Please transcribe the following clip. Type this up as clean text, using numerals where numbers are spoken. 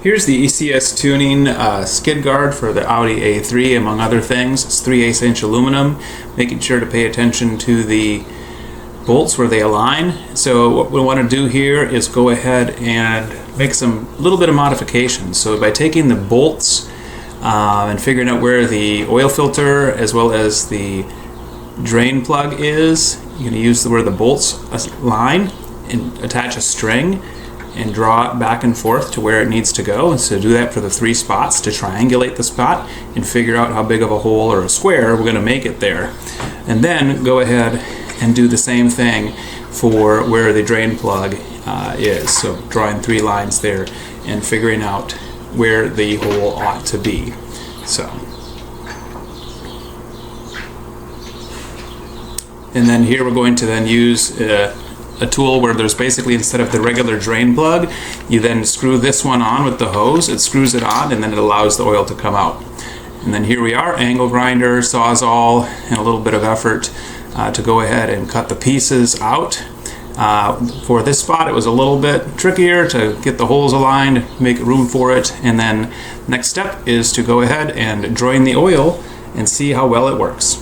Here's the ECS Tuning skid guard for the Audi A3, among other things. It's 3/8 inch aluminum, making sure to pay attention to the bolts where they align. So what we want to do here is go ahead and make some little bit of modifications. So by taking the bolts and figuring out where the oil filter as well as the drain plug is, you're going to use where the bolts line and attach a string and draw it back and forth to where it needs to go. And so do that for the 3 spots to triangulate the spot and figure out how big of a hole or a square we're going to make it there. And then go ahead and do the same thing for where the drain plug is. So drawing 3 lines there and figuring out where the hole ought to be. So, and then here we're going to then use a tool where there's basically, instead of the regular drain plug, you then screw this one on with the hose. It screws it on and then it allows the oil to come out. And then here we are, angle grinder, sawzall, and a little bit of effort to go ahead and cut the pieces out. For this spot it was a little bit trickier to get the holes aligned, make room for it, and then next step is to go ahead and drain the oil and see how well it works.